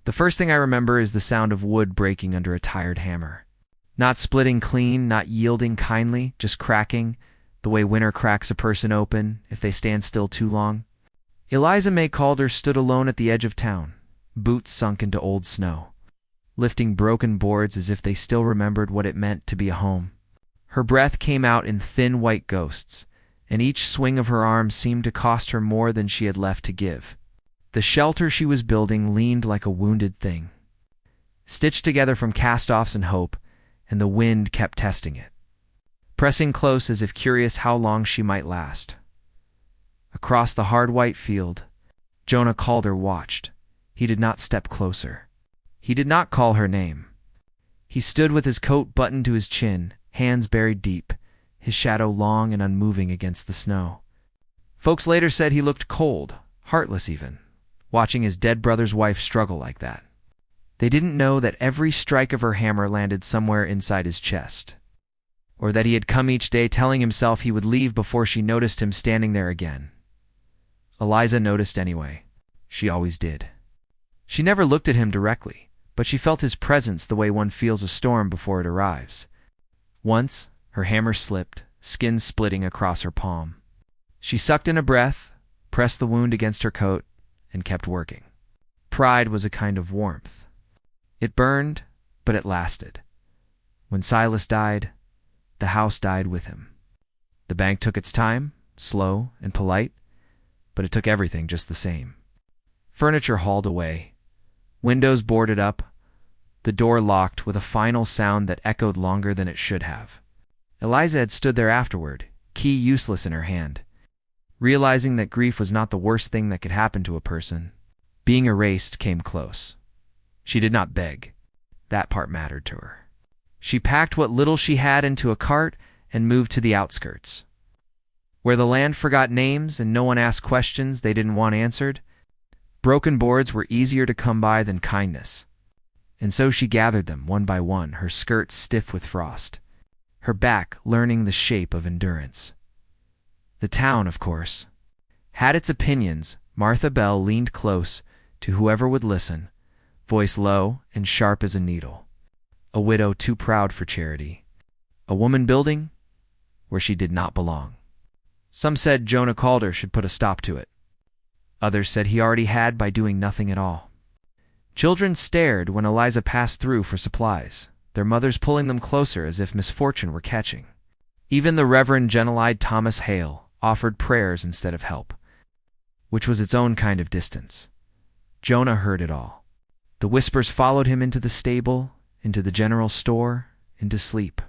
The first thing I remember is the sound of wood breaking under a tired hammer. Not splitting clean, not yielding kindly, just cracking, the way winter cracks a person open if they stand still too long. Eliza May Calder stood alone at the edge of town, boots sunk into old snow, lifting broken boards as if they still remembered what it meant to be a home. Her breath came out in thin white ghosts, and each swing of her arm seemed to cost her more than she had left to give. The shelter she was building leaned like a wounded thing, stitched together from cast-offs and hope, and the wind kept testing it, pressing close as if curious how long she might last. Across the hard white field, Jonah Calder watched. He did not step closer. He did not call her name. He stood with his coat buttoned to his chin, hands buried deep, his shadow long and unmoving against the snow. Folks later said he looked cold, heartless even, watching his dead brother's wife struggle like that. They didn't know that every strike of her hammer landed somewhere inside his chest, or that he had come each day telling himself he would leave before she noticed him standing there again. Eliza noticed anyway. She always did. She never looked at him directly, but she felt his presence the way one feels a storm before it arrives. Once, her hammer slipped, skin splitting across her palm. She sucked in a breath, pressed the wound against her coat, and kept working. Pride was a kind of warmth. It burned, but it lasted. When Silas died, the house died with him. The bank took its time, slow and polite, but it took everything just the same. Furniture hauled away, windows boarded up, the door locked with a final sound that echoed longer than it should have. Eliza had stood there afterward, key useless in her hand, realizing that grief was not the worst thing that could happen to a person. Being erased came close. She did not beg. That part mattered to her. She packed what little she had into a cart and moved to the outskirts, where the land forgot names and no one asked questions they didn't want answered. Broken boards were easier to come by than kindness, and so she gathered them one by one, her skirts stiff with frost, her back learning the shape of endurance. The town, of course, had its opinions. Martha Bell leaned close to whoever would listen, voice low and sharp as a needle. A widow too proud for charity. A woman building where she did not belong. Some said Jonah Calder should put a stop to it. Others said he already had by doing nothing at all. Children stared when Eliza passed through for supplies, their mothers pulling them closer as if misfortune were catching. Even the Reverend gentle-eyed Thomas Hale offered prayers instead of help, which was its own kind of distance. Jonah heard it all. The whispers followed him into the stable, into the general store, into sleep.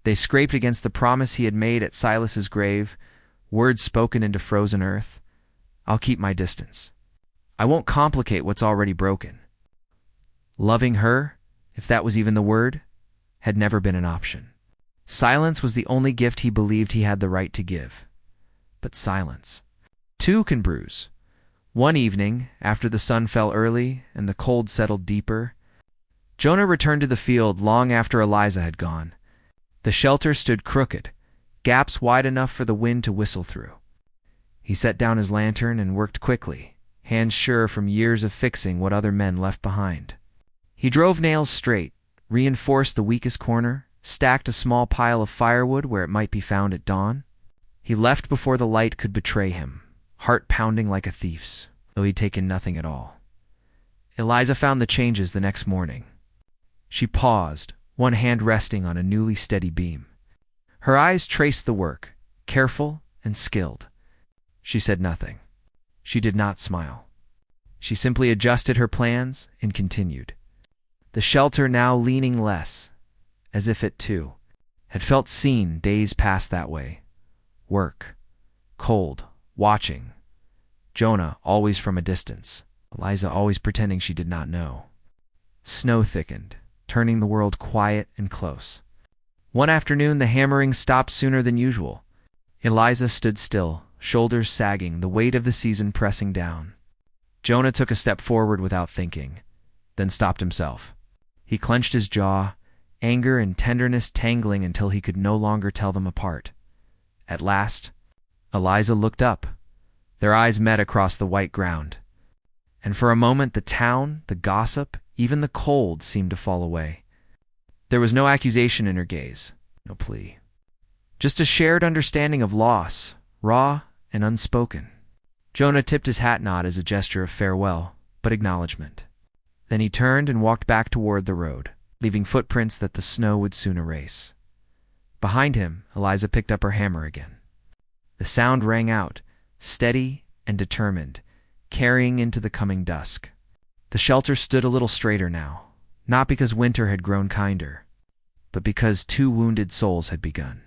They scraped against the promise he had made at Silas's grave, words spoken into frozen earth. I'll keep my distance. I won't complicate what's already broken. Loving her, if that was even the word, had never been an option. Silence was the only gift he believed he had the right to give. But silence, too, can bruise. One evening, after the sun fell early and the cold settled deeper, Jonah returned to the field long after Eliza had gone. The shelter stood crooked, gaps wide enough for the wind to whistle through. He set down his lantern and worked quickly, hands sure from years of fixing what other men left behind. He drove nails straight, reinforced the weakest corner, stacked a small pile of firewood where it might be found at dawn. He left before the light could betray him, heart pounding like a thief's, though he'd taken nothing at all. Eliza found the changes the next morning. She paused, one hand resting on a newly steady beam. Her eyes traced the work, careful and skilled. She said nothing. She did not smile. She simply adjusted her plans and continued. The shelter now leaning less, as if it, too, had felt seen days past that way. Work, cold, watching. Jonah always from a distance, Eliza always pretending she did not know. Snow thickened, turning the world quiet and close. One afternoon the hammering stopped sooner than usual. Eliza stood still, shoulders sagging, the weight of the season pressing down. Jonah took a step forward without thinking, then stopped himself. He clenched his jaw, anger and tenderness tangling until he could no longer tell them apart. At last, Eliza looked up. Their eyes met across the white ground. And for a moment the town, the gossip, even the cold seemed to fall away. There was no accusation in her gaze, no plea. Just a shared understanding of loss, raw and unspoken. Jonah tipped his hat nod as a gesture of farewell, but acknowledgement. Then he turned and walked back toward the road, leaving footprints that the snow would soon erase. Behind him, Eliza picked up her hammer again. The sound rang out, steady and determined, carrying into the coming dusk. The shelter stood a little straighter now, not because winter had grown kinder, but because two wounded souls had begun,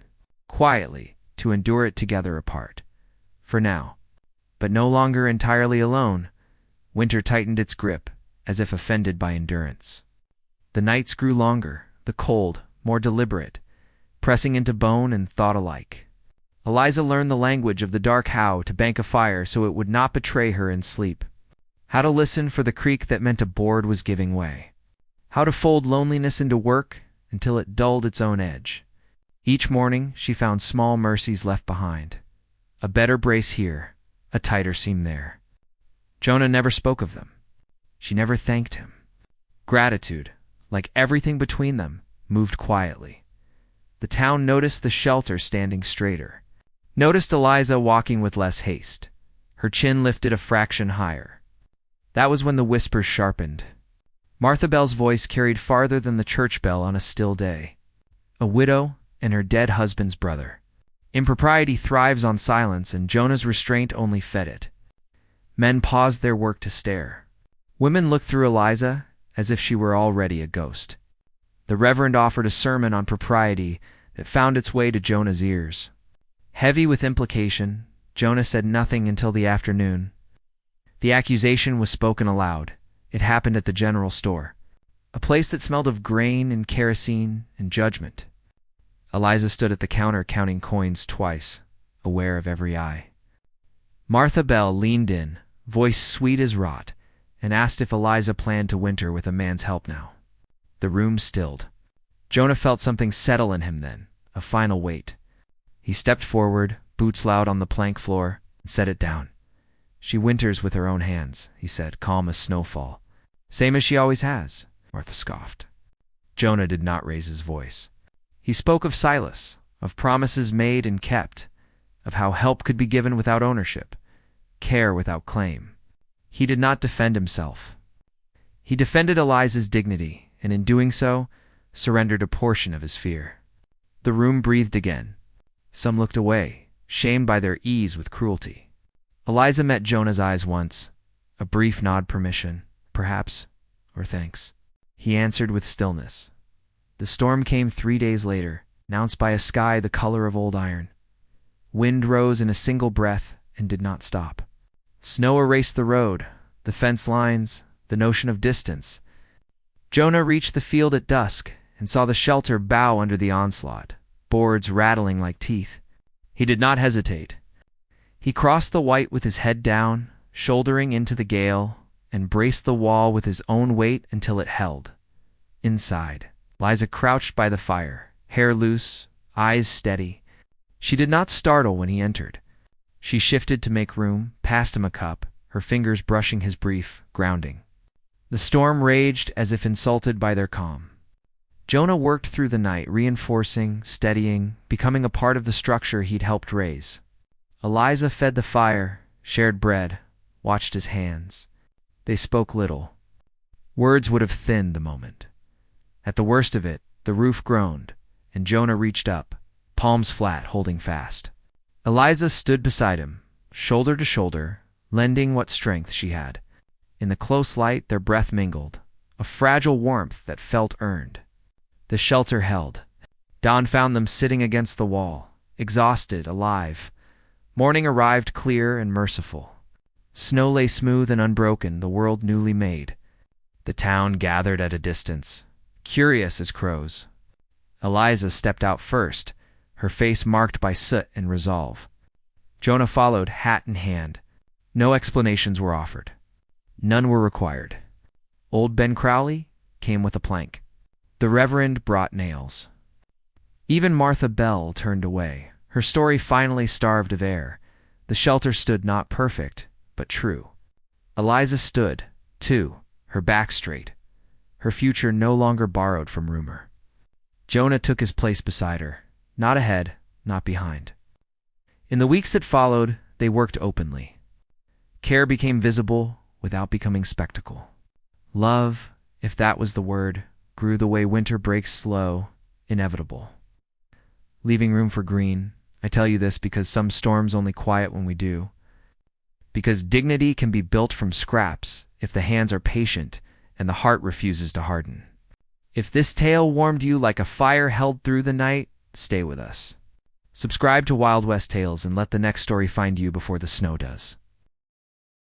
quietly, to endure it together apart. For now, but no longer entirely alone, winter tightened its grip, as if offended by endurance. The nights grew longer, the cold, more deliberate, pressing into bone and thought alike. Eliza learned the language of the dark, how to bank a fire so it would not betray her in sleep, how to listen for the creak that meant a board was giving way, how to fold loneliness into work until it dulled its own edge. Each morning she found small mercies left behind, a better brace here, a tighter seam there. Jonah never spoke of them. She never thanked him. Gratitude, like everything between them, moved quietly. The town noticed the shelter standing straighter, noticed Eliza walking with less haste, her chin lifted a fraction higher. That was when the whispers sharpened. Martha Bell's voice carried farther than the church bell on a still day. A widow and her dead husband's brother. Impropriety thrives on silence, and Jonah's restraint only fed it. Men paused their work to stare. Women looked through Eliza as if she were already a ghost. The Reverend offered a sermon on propriety that found its way to Jonah's ears. Heavy with implication, Jonah said nothing until the afternoon. The accusation was spoken aloud. It happened at the general store, a place that smelled of grain and kerosene and judgment. Eliza stood at the counter counting coins twice, aware of every eye. Martha Bell leaned in, voice sweet as wrought, and asked if Eliza planned to winter with a man's help now. The room stilled. Jonah felt something settle in him then, a final weight. He stepped forward, boots loud on the plank floor, and set it down. She winters with her own hands, he said, calm as snowfall. Same as she always has, Martha scoffed. Jonah did not raise his voice. He spoke of Silas, of promises made and kept, of how help could be given without ownership, care without claim. He did not defend himself. He defended Eliza's dignity, and in doing so, surrendered a portion of his fear. The room breathed again. Some looked away, shamed by their ease with cruelty. Eliza met Jonah's eyes once, a brief nod permission, perhaps, or thanks. He answered with stillness. The storm came 3 days later, announced by a sky the color of old iron. Wind rose in a single breath and did not stop. Snow erased the road, the fence lines, the notion of distance. Jonah reached the field at dusk and saw the shelter bow under the onslaught, boards rattling like teeth. He did not hesitate. He crossed the white with his head down, shouldering into the gale, and braced the wall with his own weight until it held. Inside, Liza crouched by the fire, hair loose, eyes steady. She did not startle when he entered. She shifted to make room, passed him a cup, her fingers brushing his brief, grounding. The storm raged as if insulted by their calm. Jonah worked through the night, reinforcing, steadying, becoming a part of the structure he'd helped raise. Eliza fed the fire, shared bread, watched his hands. They spoke little. Words would have thinned the moment. At the worst of it, the roof groaned, and Jonah reached up, palms flat, holding fast. Eliza stood beside him, shoulder to shoulder, lending what strength she had. In the close light, their breath mingled, a fragile warmth that felt earned. The shelter held. Dawn found them sitting against the wall, exhausted, alive. Morning arrived clear and merciful. Snow lay smooth and unbroken, the world newly made. The town gathered at a distance, curious as crows. Eliza stepped out first, her face marked by soot and resolve. Jonah followed, hat in hand. No explanations were offered. None were required. Old Ben Crowley came with a plank. The Reverend brought nails. Even Martha Bell turned away, her story finally starved of air. The shelter stood not perfect, but true. Eliza stood, too, her back straight, her future no longer borrowed from rumor. Jonah took his place beside her, not ahead, not behind. In the weeks that followed, they worked openly. Care became visible without becoming spectacle. Love, if that was the word, grew the way winter breaks slow, inevitable. Leaving room for green. I tell you this because some storms only quiet when we do. Because dignity can be built from scraps if the hands are patient and the heart refuses to harden. If this tale warmed you like a fire held through the night, stay with us. Subscribe to Wild West Tales and let the next story find you before the snow does.